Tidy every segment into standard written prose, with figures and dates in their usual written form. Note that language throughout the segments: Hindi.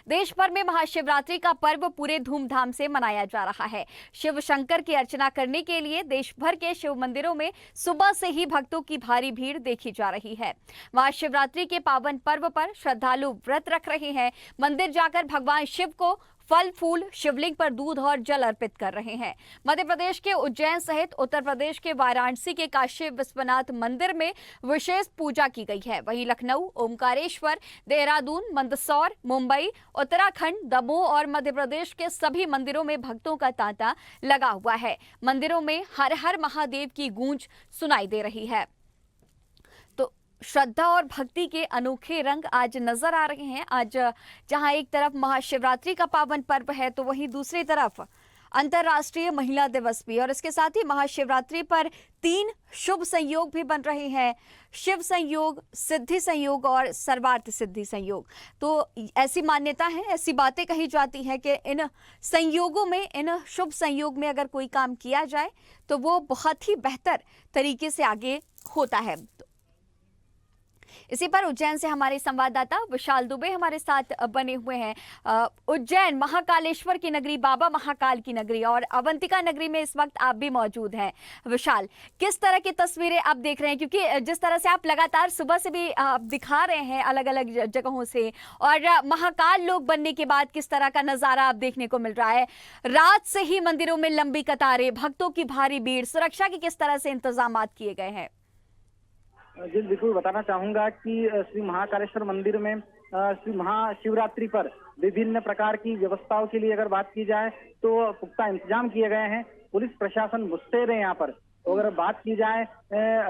देश भर में महाशिवरात्रि का पर्व पूरे धूमधाम से मनाया जा रहा है। शिव शंकर की अर्चना करने के लिए देश भर के शिव मंदिरों में सुबह से ही भक्तों की भारी भीड़ देखी जा रही है। महाशिवरात्रि के पावन पर्व पर श्रद्धालु व्रत रख रहे हैं। मंदिर जाकर भगवान शिव को फल फूल, शिवलिंग पर दूध और जल अर्पित कर रहे हैं। मध्य प्रदेश के उज्जैन सहित उत्तर प्रदेश के वाराणसी के काशी विश्वनाथ मंदिर में विशेष पूजा की गई है। वहीं लखनऊ, ओमकारेश्वर, देहरादून, मंदसौर, मुंबई, उत्तराखंड, दमोह और मध्य प्रदेश के सभी मंदिरों में भक्तों का तांता लगा हुआ है। मंदिरों में हर हर महादेव की गूंज सुनाई दे रही है। तो श्रद्धा और भक्ति के अनोखे रंग आज नजर आ रहे हैं। आज जहां एक तरफ महाशिवरात्रि का पावन पर्व है, तो वहीं दूसरी तरफ अंतर्राष्ट्रीय महिला दिवस भी, और इसके साथ ही महाशिवरात्रि पर 3 शुभ संयोग भी बन रहे हैं। शिव संयोग, सिद्धि संयोग और सर्वार्थ सिद्धि संयोग। तो ऐसी मान्यता है, ऐसी बातें कही जाती हैं कि इन संयोगों में, इन शुभ संयोग में अगर कोई काम किया जाए तो वो बहुत ही बेहतर तरीके से आगे होता है। इसी पर उज्जैन से हमारे संवाददाता विशाल दुबे हमारे साथ बने हुए हैं। उज्जैन महाकालेश्वर की नगरी, बाबा महाकाल की नगरी और अवंतिका नगरी में इस वक्त आप भी मौजूद हैं। विशाल, किस तरह की तस्वीरें आप देख रहे हैं, क्योंकि जिस तरह से आप लगातार सुबह से भी दिखा रहे हैं अलग अलग जगहों से, और महाकाल लोग बनने के बाद किस तरह का नजारा आप देखने को मिल रहा है। रात से ही मंदिरों में लंबी कतारें, भक्तों की भारी भीड़, सुरक्षा के किस तरह से इंतजाम किए गए हैं। जी बिल्कुल, बताना चाहूंगा कि श्री महाकालेश्वर मंदिर में श्री महाशिवरात्रि पर विभिन्न प्रकार की व्यवस्थाओं के लिए अगर बात की जाए तो पुख्ता इंतजाम किए गए हैं। पुलिस प्रशासन मुस्तैद है यहाँ पर। तो अगर बात की जाए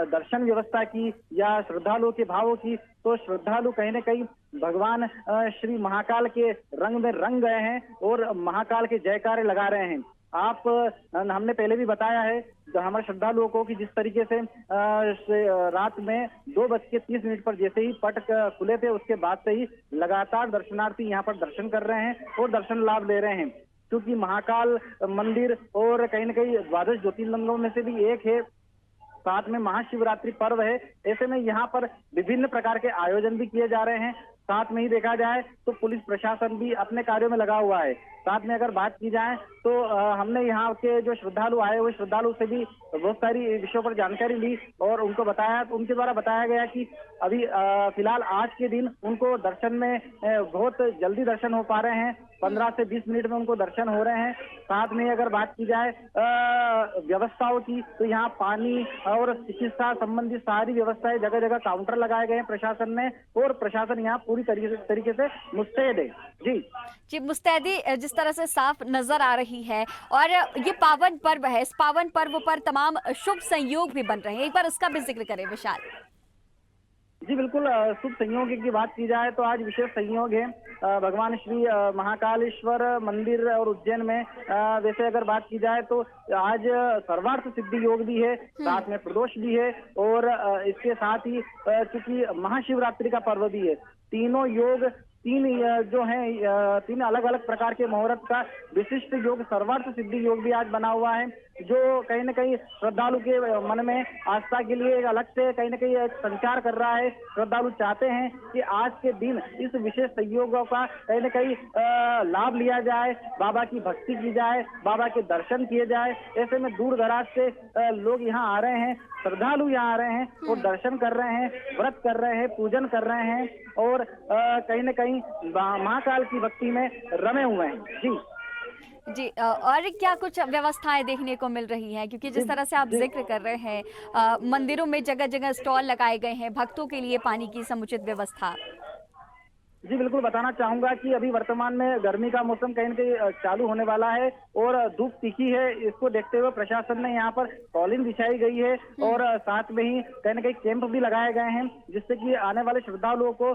दर्शन व्यवस्था की या श्रद्धालुओं के भावों की, तो श्रद्धालु कहीं न कहीं भगवान श्री महाकाल के रंग में रंग गए हैं और महाकाल के जयकारे लगा रहे हैं। हमने पहले भी बताया है हमारे श्रद्धालुओं को कि जिस तरीके से रात में 2:30 पर जैसे ही पट खुले थे, उसके बाद से ही लगातार दर्शनार्थी यहाँ पर दर्शन कर रहे हैं और दर्शन लाभ ले रहे हैं। क्योंकि महाकाल मंदिर और कहीं न कहीं द्वादश ज्योतिर्लिंगों में से भी एक है, साथ में महाशिवरात्रि पर्व है। ऐसे में यहाँ पर विभिन्न प्रकार के आयोजन भी किए जा रहे हैं। साथ में ही देखा जाए तो पुलिस प्रशासन भी अपने कार्यों में लगा हुआ है। साथ में अगर बात की जाए तो हमने यहाँ के जो श्रद्धालु आए हुए श्रद्धालु से भी बहुत सारी विषयों पर जानकारी ली और उनको बताया, उनके द्वारा बताया गया कि अभी फिलहाल आज के दिन उनको दर्शन में बहुत जल्दी दर्शन हो पा रहे हैं। 15 से 20 मिनट में उनको दर्शन हो रहे हैं। साथ में अगर बात की जाए व्यवस्थाओं की, तो यहाँ पानी और चिकित्सा संबंधी सारी व्यवस्थाएं, जगह जगह काउंटर लगाए गए हैं प्रशासन ने, और प्रशासन यहाँ पूरी तरीके से मुस्तैद है। जी, मुस्तैदी जिस तरह से साफ नजर आ रही है, और ये पावन पर्व है, इस पावन पर्व पर तमाम शुभ संयोग भी बन रहे हैं। एक बार उसका भी जिक्र करें विशाल। जी बिल्कुल, शुभ संयोग की बात की जाए तो आज विशेष संयोग है भगवान श्री महाकालेश्वर मंदिर और उज्जैन में। वैसे अगर बात की जाए तो आज सर्वार्थ सिद्धि योग भी है, साथ में प्रदोष भी है, और इसके साथ ही चूंकि महाशिवरात्रि का पर्व भी है, तीनों योग, तीन अलग अलग प्रकार के मुहूर्त का विशिष्ट योग सर्वार्थ सिद्धि योग भी आज बना हुआ है, जो कहीं न कहीं श्रद्धालु के मन में आस्था के लिए एक अलग से कहीं न कहीं एक संचार कर रहा है। श्रद्धालु चाहते हैं कि आज के दिन इस विशेष संयोगों का कहीं न कहीं लाभ लिया जाए, बाबा की भक्ति की जाए, बाबा के दर्शन किए जाए। ऐसे में दूर दराज से लोग यहाँ आ रहे हैं, श्रद्धालु यहाँ आ रहे हैं और दर्शन कर रहे हैं, व्रत कर रहे हैं, पूजन कर रहे हैं और कहीं न कहीं महाकाल की भक्ति में रमे हुए हैं। जी, और क्या कुछ व्यवस्थाएं देखने को मिल रही हैं, क्योंकि जिस तरह से आप जिक्र कर रहे हैं मंदिरों में जगह जगह स्टॉल लगाए गए हैं, भक्तों के लिए पानी की समुचित व्यवस्था। जी बिल्कुल, बताना चाहूंगा कि अभी वर्तमान में गर्मी का मौसम कहीं न कहीं चालू होने वाला है और धूप तीखी है। इसको देखते हुए प्रशासन ने यहाँ पर कॉलिंग बिछाई गई है और साथ में ही कहीं न कहीं कैंप भी लगाए गए हैं, जिससे कि आने वाले श्रद्धालुओं को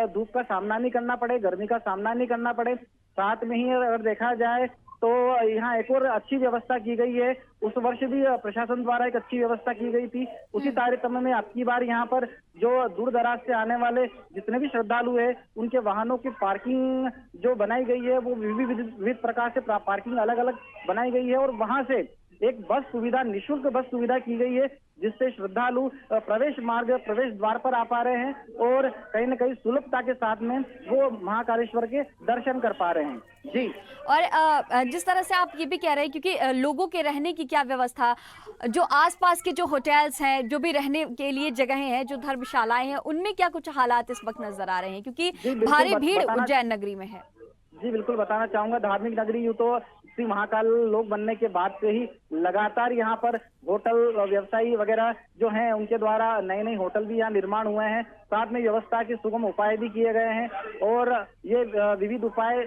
धूप का सामना नहीं करना पड़े, गर्मी का सामना नहीं करना पड़े। साथ में ही अगर देखा जाए तो यहाँ एक और अच्छी व्यवस्था की गई है। उस वर्ष भी प्रशासन द्वारा एक अच्छी व्यवस्था की गई थी। उसी तारतम्य में अब की बार यहाँ पर जो दूर दराज से आने वाले जितने भी श्रद्धालु हैं, उनके वाहनों की पार्किंग जो बनाई गई है वो विविध प्रकार से पार्किंग अलग अलग बनाई गई है और वहां से एक बस सुविधा, निःशुल्क बस सुविधा की गई है, जिससे श्रद्धालु प्रवेश मार्ग प्रवेश द्वार पर आ पा रहे हैं और कहीं न कहीं सुलभता के साथ में वो महाकालेश्वर के दर्शन कर पा रहे हैं। जी। और जिस तरह से आप ये भी कह रहे हैं, क्योंकि लोगों के रहने की क्या व्यवस्था, जो आसपास के जो होटल्स हैं, जो भी रहने के लिए जगहें हैं, जो धर्मशालाएं हैं, उनमें क्या कुछ हालात इस वक्त नजर आ रहे हैं, क्योंकि जी बिल्कुल भारी भीड़ बताना उज्जैन नगरी में है। जी बिल्कुल बताना चाहूंगा, धार्मिक नगरी यूं तो श्री महाकाल लोक बनने के बाद से ही लगातार यहाँ पर होटल व्यवसायी वगैरह जो हैं उनके द्वारा नए नए होटल भी यहाँ निर्माण हुए हैं, साथ में व्यवस्था के सुगम उपाय भी किए गए हैं और ये विविध उपाय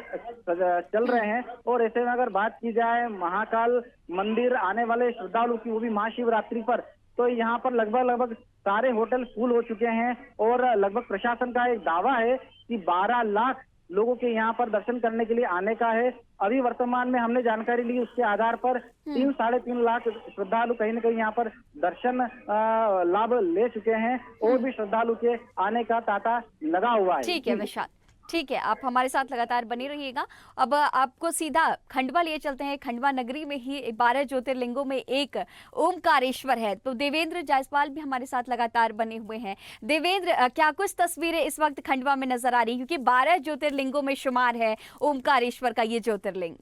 चल रहे हैं। और ऐसे में अगर बात की जाए महाकाल मंदिर आने वाले श्रद्धालु की, वो भी महाशिवरात्रि पर, तो यहाँ पर लगभग सारे होटल फुल हो चुके हैं और लगभग प्रशासन का एक दावा है कि 12 लाख लोगों के यहाँ पर दर्शन करने के लिए आने का है। अभी वर्तमान में हमने जानकारी ली, उसके आधार पर 3-3.5 लाख श्रद्धालु कहीं न कहीं यहाँ पर दर्शन लाभ ले चुके हैं और भी श्रद्धालु के आने का तांता लगा हुआ है। ठीक है विशाल, ठीक है, आप हमारे साथ लगातार बने रहिएगा। अब आपको सीधा खंडवा लिए चलते हैं। खंडवा नगरी में ही 12 ज्योतिर्लिंगों में एक ओमकारेश्वर है, तो देवेंद्र जायसवाल भी हमारे साथ लगातार बने हुए हैं। देवेंद्र, क्या कुछ तस्वीरें इस वक्त खंडवा में नजर आ रही, क्योंकि 12 ज्योतिर्लिंगों में शुमार है ओमकारेश्वर का ये ज्योतिर्लिंग?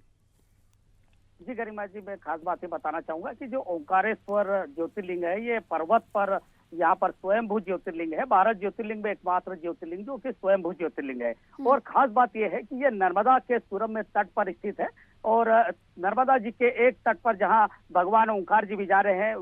जी गरिमा जी, मैं खास बातें बताना चाहूंगा कि जो ओंकारेश्वर ज्योतिर्लिंग है, ये पर्वत पर यहाँ पर स्वयंभू ज्योतिर्लिंग है। 12 ज्योतिर्लिंग में एकमात्र ज्योतिर्लिंग जो कि स्वयंभू ज्योतिर्लिंग है। और खास बात यह है कि ये नर्मदा के सुरम में तट पर स्थित है और नर्मदा जी के एक तट पर जहाँ भगवान ओंकार जी विराजे हैं,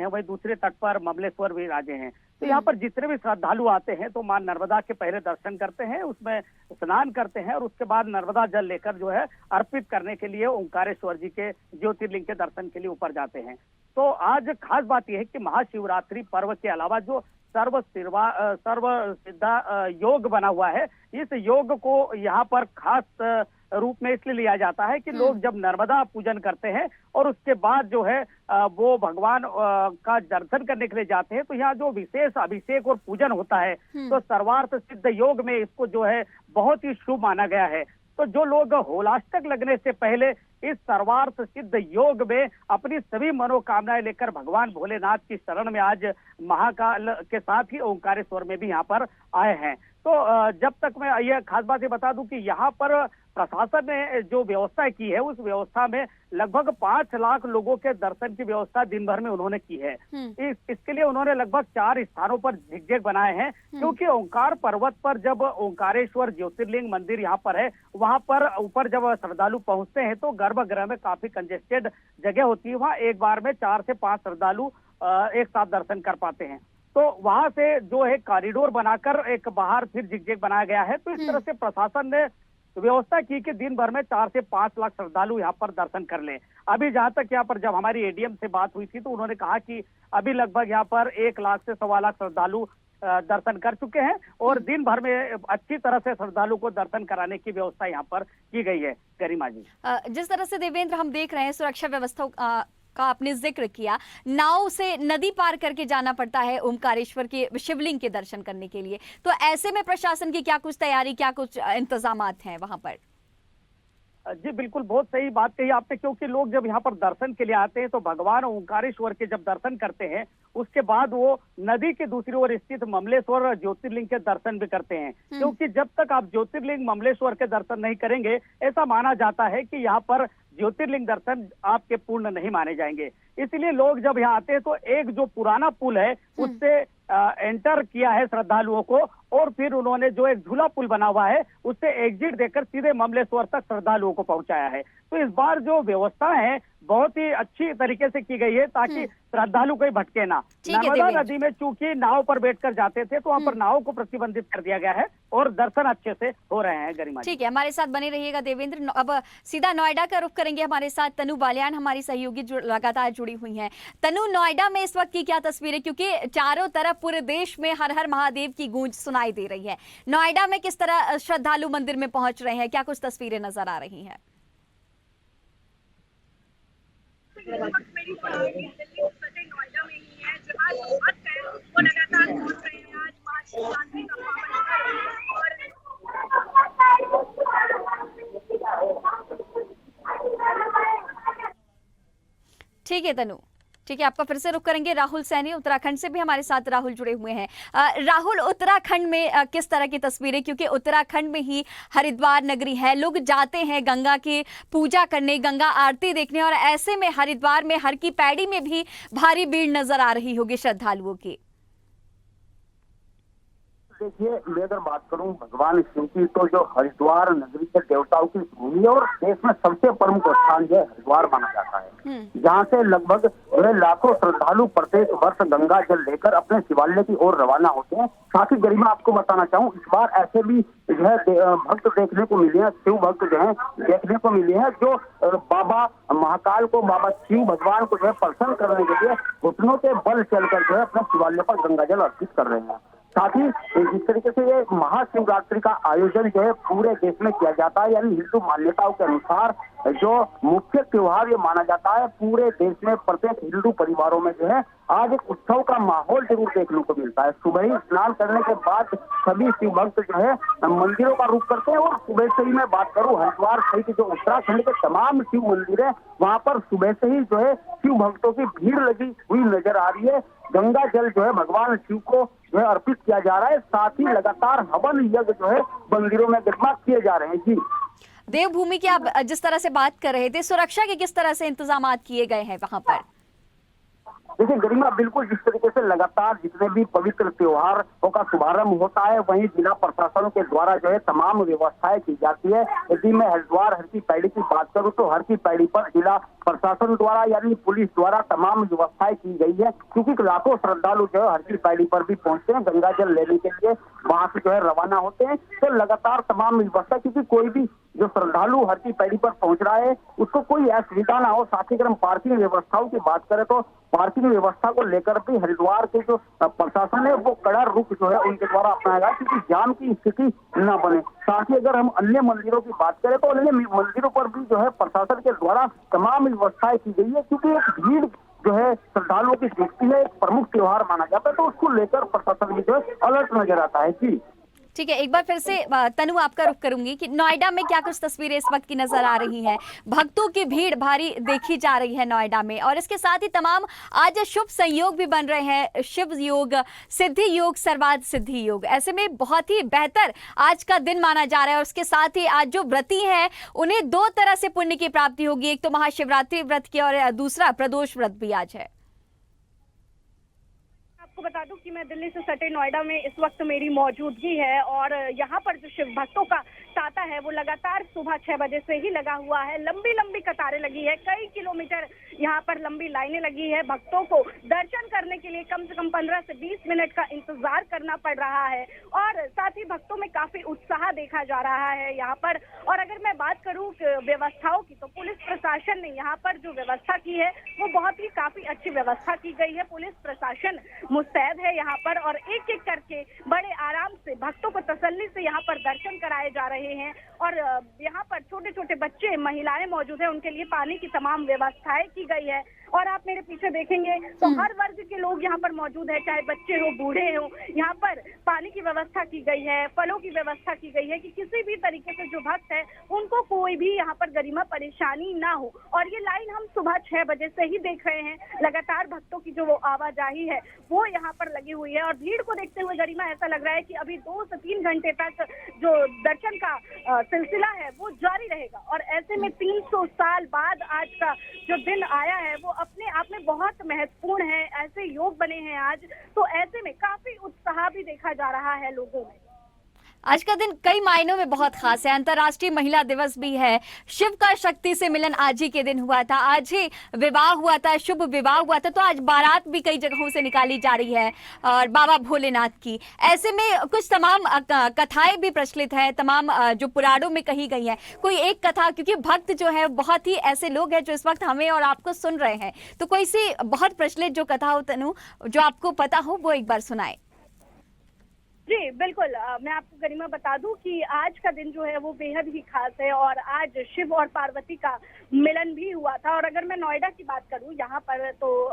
वही दूसरे तट पर ममलेश्वर विराजे हैं। तो यहाँ पर जितने भी श्रद्धालु आते हैं तो मां नर्मदा के पहले दर्शन करते हैं, उसमें स्नान करते हैं और उसके बाद नर्मदा जल लेकर जो है अर्पित करने के लिए ओंकारेश्वर जी के ज्योतिर्लिंग के दर्शन के लिए ऊपर जाते हैं। तो आज खास बात यह है कि महाशिवरात्रि पर्व के अलावा जो सर्व सिद्धा योग बना हुआ है, इस योग को यहाँ पर खास रूप में इसलिए लिया जाता है कि लोग जब नर्मदा पूजन करते हैं और उसके बाद जो है वो भगवान का दर्शन करने के लिए जाते हैं, तो यहाँ जो विशेष अभिषेक और पूजन होता है, तो सर्वार्थ सिद्ध योग में इसको जो है बहुत ही शुभ माना गया है। तो जो लोग होलाष्टक लगने से पहले इस सर्वार्थ सिद्ध योग में अपनी सभी मनोकामनाएं लेकर भगवान भोलेनाथ की शरण में आज महाकाल के साथ ही ओंकारेश्वर में भी यहाँ पर आए हैं। तो जब तक मैं यह खास बात ये बता दूं कि यहाँ पर प्रशासन ने जो व्यवस्था की है, उस व्यवस्था में लगभग 5 लाख लोगों के दर्शन की व्यवस्था दिन भर में उन्होंने की है। इसके लिए उन्होंने लगभग 4 स्थानों पर झिकझक बनाए हैं, क्योंकि ओंकार पर्वत पर जब ओंकारेश्वर ज्योतिर्लिंग मंदिर यहाँ पर है, वहां पर ऊपर जब श्रद्धालु पहुंचते हैं तो गर्भगृह में काफी कंजेस्टेड जगह होती है, वहाँ एक बार में 4 से 5 श्रद्धालु एक साथ दर्शन कर पाते हैं। तो वहां से जो है कॉरिडोर बनाकर एक बाहर फिर झिकझक बनाया गया है। तो इस तरह से प्रशासन ने व्यवस्था की कि दिन भर में 4 से 5 लाख श्रद्धालु यहाँ पर दर्शन कर लें। अभी जहाँ तक यहाँ पर जब हमारी एडीएम से बात हुई थी तो उन्होंने कहा कि अभी लगभग यहाँ पर 1 लाख से 1.25 लाख श्रद्धालु दर्शन कर चुके हैं और दिन भर में अच्छी तरह से श्रद्धालु को दर्शन कराने की व्यवस्था यहाँ पर की गई है। गरिमा जी, जिस तरह से देवेंद्र हम देख रहे हैं, सुरक्षा व्यवस्था का आपने जिक्र किया, नाव से नदी पार करके जाना पड़ता है ओमकारेश्वर के शिवलिंग के दर्शन करने के लिए, तो ऐसे में प्रशासन की क्या कुछ तैयारी, क्या कुछ इंतजामात हैं वहां पर? जी बिल्कुल, बहुत सही बात कही आपने, क्योंकि लोग जब यहाँ पर दर्शन के लिए आते हैं तो भगवान ओंकारेश्वर के जब दर्शन करते हैं उसके बाद वो नदी के दूसरी ओर स्थित ममलेश्वर ज्योतिर्लिंग के दर्शन भी करते हैं, क्योंकि जब तक आप ज्योतिर्लिंग ममलेश्वर के दर्शन नहीं करेंगे, ऐसा माना जाता है कि यहाँ पर ज्योतिर्लिंग दर्शन आपके पूर्ण नहीं माने जाएंगे। इसलिए लोग जब यहाँ आते हैं तो एक जो पुराना पुल है उससे एंटर किया है श्रद्धालुओं को और फिर उन्होंने जो एक झूला पुल बना हुआ है उससे एग्जिट देकर सीधे ममलेश्वर तक श्रद्धालुओं को पहुंचाया है। तो इस बार जो व्यवस्था है बहुत ही अच्छी तरीके से की गई है ताकि श्रद्धालु कोई भटके ना। नर्मदा नदी में चूंकि नाव पर बैठकर जाते थे तो वहां पर नाव को प्रतिबंधित कर दिया गया है और दर्शन अच्छे से हो रहे हैं। गरिमा, ठीक है, हमारे साथ बने रहिएगा देवेंद्र। अब सीधा नोएडा का रुख करेंगे, हमारे साथ तनु बालियान हमारी सहयोगी लगातार जुड़ी हुई हैं। तनु, नोएडा में इस वक्त की क्या तस्वीर है, क्योंकि चारों तरफ पूरे देश में हर हर महादेव की गूंज सुनाई दे रही है। नोएडा में किस तरह श्रद्धालु मंदिर में पहुंच रहे हैं, क्या कुछ तस्वीरें नजर आ रही हैं? मेरी नोएडा में ही है, जहाँ भक्त हैं वो लगातार पहुंच रहे हैं। आज महाशिवरात्रि का पावन ठीक है तनु। ठीक है, आपका फिर से रुख करेंगे राहुल सैनी उत्तराखंड से भी हमारे साथ राहुल जुड़े हुए हैं। राहुल, उत्तराखंड में किस तरह की तस्वीरें, क्योंकि उत्तराखंड में ही हरिद्वार नगरी है, लोग जाते हैं गंगा की पूजा करने, गंगा आरती देखने, और ऐसे में हरिद्वार में हर की पैड़ी में भी भारी भीड़ नजर आ रही होगी श्रद्धालुओं की। देखिए, मैं अगर बात करूं भगवान शिव की, तो जो हरिद्वार नगरी के देवताओं की भूमि है और देश में सबसे प्रमुख स्थान जो है हरिद्वार माना जाता है, जहां से लगभग लाखों श्रद्धालु प्रत्येक वर्ष गंगा जल लेकर अपने शिवालय की ओर रवाना होते हैं। साथ ही गरिमा आपको बताना चाहूँ, इस बार ऐसे भी जो है भक्त देखने को मिले हैं, शिव भक्त जो है देखने को मिले हैं, जो बाबा महाकाल को, बाबा शिव भगवान को जो है प्रसन्न करने के लिए घुटनों के बल चलकर जो है अपने शिवालय पर गंगा जल अर्पित कर रहे हैं। साथ ही जिस तरीके से ये महाशिवरात्रि का आयोजन जो है पूरे देश में किया जाता है, यानी हिंदू मान्यताओं के अनुसार जो मुख्य त्योहार ये माना जाता है, पूरे देश में प्रत्येक हिंदू परिवारों में जो है आज एक उत्सव का माहौल जरूर देखने को मिलता है। सुबह ही स्नान करने के बाद सभी शिव भक्त जो है मंदिरों का रुख करते हैं, और सुबह से ही मैं बात करूं हरिद्वार सहित जो उत्तराखंड के तमाम शिव मंदिर है, वहां पर सुबह से ही जो है शिव भक्तों की भीड़ लगी हुई नजर आ रही है। गंगा जल जो है भगवान शिव को जो है अर्पित किया जा रहा है, साथ ही लगातार हवन यज्ञ जो है मंदिरों में गरिमा किए जा रहे हैं। जी, देवभूमि की आप जिस तरह से बात कर रहे थे, सुरक्षा के किस तरह से इंतजाम किए गए हैं वहां पर? देखिए गरिमा, बिल्कुल जिस तरीके से लगातार जितने भी पवित्र त्योहारों का शुभारंभ होता है, वहीं जिला प्रशासन के द्वारा जो है तमाम व्यवस्थाएं की जाती है। यदि मैं हरिद्वार हर की पैड़ी की बात करूं, तो हर की पैड़ी पर जिला प्रशासन द्वारा यानी पुलिस द्वारा तमाम व्यवस्थाएं की गई है, क्योंकि लाखों श्रद्धालु जो है हर की पैड़ी पर भी पहुंचते हैं, गंगा जल लेने के लिए वहां से जो है रवाना होते हैं। तो लगातार तमाम व्यवस्था, क्योंकि कोई भी जो श्रद्धालु हर की पैड़ी पर पहुंच रहा है उसको कोई असुविधा ना हो। साथ ही अगर हम पार्किंग व्यवस्थाओं की बात करें, तो पार्किंग व्यवस्था को लेकर भी हरिद्वार के जो प्रशासन है वो कड़ा रुख जो है उनके द्वारा अपनाएगा, क्योंकि जाम की स्थिति न बने। साथ ही अगर हम अन्य मंदिरों की बात करें, तो अन्य मंदिरों पर भी जो है प्रशासन के द्वारा तमाम व्यवस्थाएं की गई है, क्योंकि एक भीड़ जो है श्रद्धालुओं की देखती है, एक प्रमुख त्योहार माना जाता है, तो उसको लेकर प्रशासन भी जो है अलर्ट नजर आता है। जी ठीक है, एक बार फिर से तनु आपका रुख करूंगी कि नोएडा में क्या कुछ तस्वीरें इस वक्त की नजर आ रही हैं? भक्तों की भीड़ भारी देखी जा रही है नोएडा में, और इसके साथ ही तमाम आज शुभ संयोग भी बन रहे हैं, शिव योग, सिद्धि योग, सर्वार्थ सिद्धि योग। ऐसे में बहुत ही बेहतर आज का दिन माना जा रहा है, और उसके साथ ही आज जो व्रती हैं उन्हें दो तरह से पुण्य की प्राप्ति होगी, एक तो महाशिवरात्रि व्रत की और दूसरा प्रदोष व्रत भी आज है। आपको बता दूं कि मैं दिल्ली से सटे नोएडा में इस वक्त मेरी मौजूदगी है, और यहाँ पर जो शिव भक्तों का तांता है वो लगातार सुबह 6 बजे से ही लगा हुआ है। लंबी लंबी कतारें लगी है, कई किलोमीटर यहाँ पर लंबी लाइनें लगी है। भक्तों को दर्शन करने के लिए कम से कम 15 से 20 मिनट का इंतजार करना पड़ रहा है, और साथ ही भक्तों में काफी उत्साह देखा जा रहा है यहाँ पर। और अगर मैं बात करूँ व्यवस्थाओं की, तो पुलिस प्रशासन ने यहाँ पर जो व्यवस्था की है वो बहुत ही काफी अच्छी व्यवस्था की गई है। पुलिस प्रशासन मुस्तैद है यहाँ पर, और एक एक करके बड़े आराम से भक्तों को तसल्ली से यहाँ पर दर्शन कराए जा रहे हैं। और यहाँ पर छोटे छोटे बच्चे, महिलाएं मौजूद है, उनके लिए पानी की तमाम व्यवस्थाएं की गई है। और आप मेरे पीछे देखेंगे तो हर वर्ग के लोग यहाँ पर मौजूद है, चाहे बच्चे हो, बूढ़े हो। यहाँ पर पानी की व्यवस्था की गई है, फलों की व्यवस्था की गई है, कि किसी भी तरीके से जो भक्त है उनको कोई भी यहाँ पर गरिमा परेशानी ना हो। और ये लाइन हम सुबह 6 बजे से ही देख रहे हैं, लगातार भक्तों की जो आवाजाही है वो यहाँ पर लगी हुई है। और भीड़ को देखते हुए गरिमा ऐसा लग रहा है कि अभी 2 से 3 घंटे तक जो दर्शन का सिलसिला है वो जारी रहेगा। और ऐसे में 300 साल बाद आज का जो दिन आया है वो अपने आप में बहुत महत्वपूर्ण है। ऐसे योग बने हैं आज, तो ऐसे में काफी उत्साह भी देखा जा रहा है लोगों में। आज का दिन कई मायनों में बहुत खास है, अंतर्राष्ट्रीय महिला दिवस भी है, शिव का शक्ति से मिलन आज ही के दिन हुआ था, आज ही विवाह हुआ था, शुभ विवाह हुआ था, तो आज बारात भी कई जगहों से निकाली जा रही है और बाबा भोलेनाथ की। ऐसे में कुछ तमाम कथाएं भी प्रचलित है, तमाम जो पुराणों में कही गई है। कोई एक कथा, क्योंकि भक्त जो है बहुत ही ऐसे लोग हैं जो इस वक्त हमें और आपको सुन रहे हैं, तो कोई सी बहुत प्रचलित जो कथा हो तनु, जो आपको पता हो, वो एक बार सुनाए। जी बिल्कुल, मैं आपको गरिमा बता दूं कि आज का दिन जो है वो बेहद ही खास है, और आज शिव और पार्वती का मिलन भी हुआ था। और अगर मैं नोएडा की बात करूं यहाँ पर, तो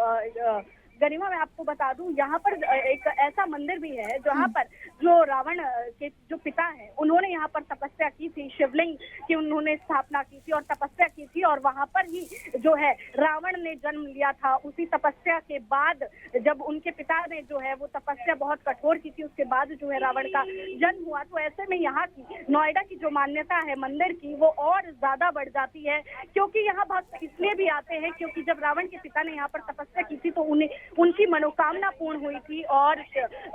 गरिमा मैं आपको बता दूं यहाँ पर एक ऐसा मंदिर भी है जहाँ पर जो रावण के जो पिता हैं उन्होंने यहाँ पर तपस्या की थी, शिवलिंग की उन्होंने स्थापना की थी और तपस्या की थी, और वहां पर ही जो है रावण ने जन्म लिया था। उसी तपस्या के बाद जब उनके पिता ने जो है वो तपस्या बहुत कठोर की थी, उसके बाद जो है रावण का जन्म हुआ। तो ऐसे में यहाँ की नोएडा की जो मान्यता है मंदिर की वो और ज्यादा बढ़ जाती है, क्योंकि यहाँ भक्त इसलिए भी आते हैं क्योंकि जब रावण के पिता ने यहाँ पर तपस्या की थी तो उन्हें उनकी मनोकामना पूर्ण हुई थी और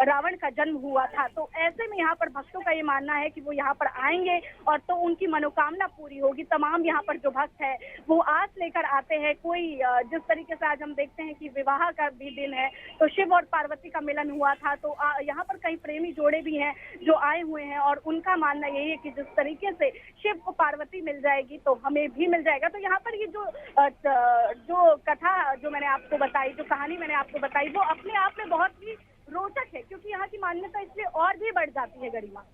रावण का जन्म हुआ था। तो ऐसे में यहाँ पर भक्तों का ये मानना है कि वो यहाँ पर आएंगे और तो उनकी मनोकामना पूरी होगी। तमाम यहाँ पर जो भक्त है वो आस लेकर आते हैं। कोई जिस तरीके से आज हम देखते हैं कि विवाह का भी दिन है, तो शिव और पार्वती का मिलन हुआ था, तो यहाँ पर कई प्रेमी जोड़े भी हैं जो आए हुए हैं और उनका मानना यही है कि जिस तरीके से शिव को पार्वती मिल जाएगी तो हमें भी मिल जाएगा। तो यहाँ पर ये जो कथा जो मैंने आपको बताई, जो कहानी मैंने आपको बताई, वो अपने आप में बहुत ही रोचक है, क्योंकि यहाँ की मान्यता इसलिए और भी बढ़ जाती है गरिमा।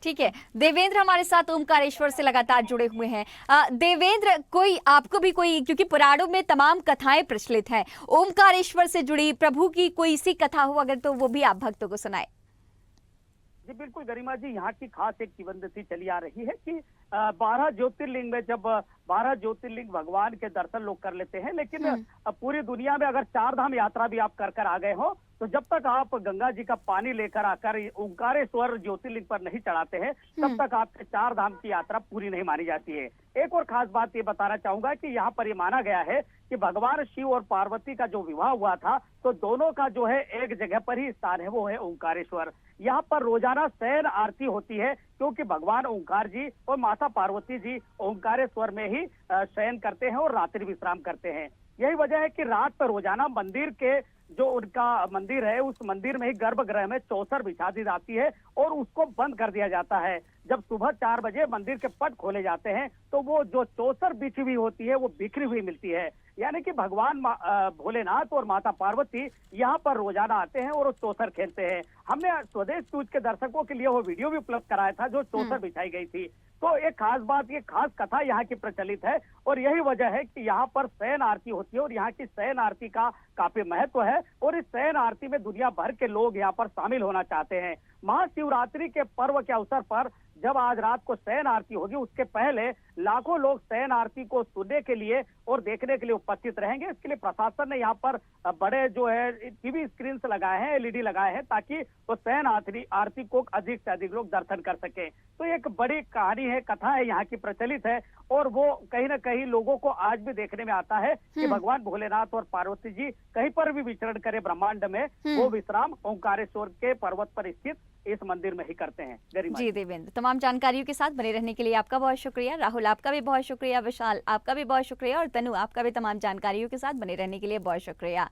ठीक है, देवेंद्र हमारे साथ ओमकारेश्वर से लगातार जुड़े हुए हैं। देवेंद्र, कोई आपको भी कोई, क्योंकि पुराणों में तमाम कथाएं प्रचलित हैं, ओमकारेश्वर से जुड़ी प्रभु की कोई सी कथा हो अगर तो वो भी आप भक्तों को सुनाए। जी बिल्कुल गरिमा जी, यहाँ की खास एक किंवदंती चली आ रही है कि 12 ज्योतिर्लिंग में जब 12 ज्योतिर्लिंग भगवान के दर्शन लोग कर लेते हैं, लेकिन पूरी दुनिया में अगर 4 धाम यात्रा भी आप कर आए हो तो जब तक आप गंगा जी का पानी लेकर आकर ओंकारेश्वर ज्योतिर्लिंग पर नहीं चढ़ाते हैं तब तक आपके 4 धाम की यात्रा पूरी नहीं मानी जाती है। एक और खास बात ये बताना चाहूंगा कि यहाँ पर ये माना गया है कि भगवान शिव और पार्वती का जो विवाह हुआ था तो दोनों का जो है एक जगह पर ही स्थान है, वो है ओंकारेश्वर। यहाँ पर रोजाना शयन आरती होती है, क्योंकि भगवान ओंकार जी और माता पार्वती जी ओंकारेश्वर में ही शयन करते हैं और रात्रि विश्राम करते हैं। यही वजह है कि रात पर रोजाना मंदिर के जो उनका मंदिर है उस मंदिर में ही गर्भगृह में चौसर बिछा दी जाती है और उसको बंद कर दिया जाता है। जब सुबह 4 बजे मंदिर के पट खोले जाते हैं तो वो जो चौसर बिछी हुई होती है वो बिखरी हुई मिलती है। यानी कि भगवान भोलेनाथ और माता पार्वती यहाँ पर रोजाना आते हैं और चौसर खेलते हैं। हमने स्वदेश टूज के दर्शकों के लिए वो वीडियो भी उपलब्ध कराया था जो चौसर बिछाई गई थी। तो एक खास बात, ये खास कथा यहाँ की प्रचलित है और यही वजह है कि यहाँ पर शयन आरती होती है और यहाँ की शयन आरती का काफी महत्व है और इस शयन आरती में दुनिया भर के लोग यहाँ पर शामिल होना चाहते हैं। महाशिवरात्रि के पर्व के अवसर पर जब आज रात को शयन आरती होगी, उसके पहले लाखों लोग शयन आरती को सुनने के लिए और देखने के लिए उपस्थित रहेंगे। इसके लिए प्रशासन ने यहाँ पर बड़े जो है टीवी स्क्रीन लगाए हैं, एलईडी लगाए हैं, ताकि वो शयन आरती को अधिक से अधिक लोग दर्शन कर सके। तो एक बड़ी कहानी है, कथा है यहाँ की प्रचलित है और वो कहीं ना कहीं लोगों को आज भी देखने में आता है कि भगवान भोलेनाथ और पार्वती जी कहीं पर भी विचरण करे ब्रह्मांड में, वो विश्राम ओंकारेश्वर के पर्वत पर स्थित इस मंदिर में ही करते हैं। जी देवेंद्र, तमाम जानकारियों के साथ बने रहने के लिए आपका बहुत शुक्रिया। राहुल, आपका भी बहुत शुक्रिया। विशाल, आपका भी बहुत शुक्रिया। और तनु, आपका भी तमाम जानकारियों के साथ बने रहने के लिए बहुत शुक्रिया।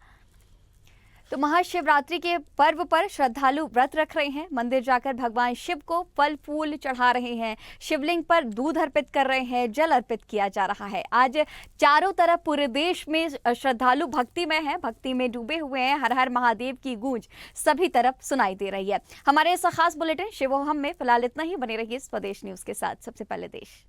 तो महाशिवरात्रि के पर्व पर श्रद्धालु व्रत रख रहे हैं, मंदिर जाकर भगवान शिव को फल फूल चढ़ा रहे हैं, शिवलिंग पर दूध अर्पित कर रहे हैं, जल अर्पित किया जा रहा है। आज चारों तरफ पूरे देश में श्रद्धालु भक्ति में हैं, भक्ति में डूबे हुए हैं। हर हर महादेव की गूंज सभी तरफ सुनाई दे रही है। हमारे इस खास बुलेटिन शिवोहम में फिलहाल इतना ही। बने रहिए स्वदेश न्यूज के साथ। सबसे पहले देश।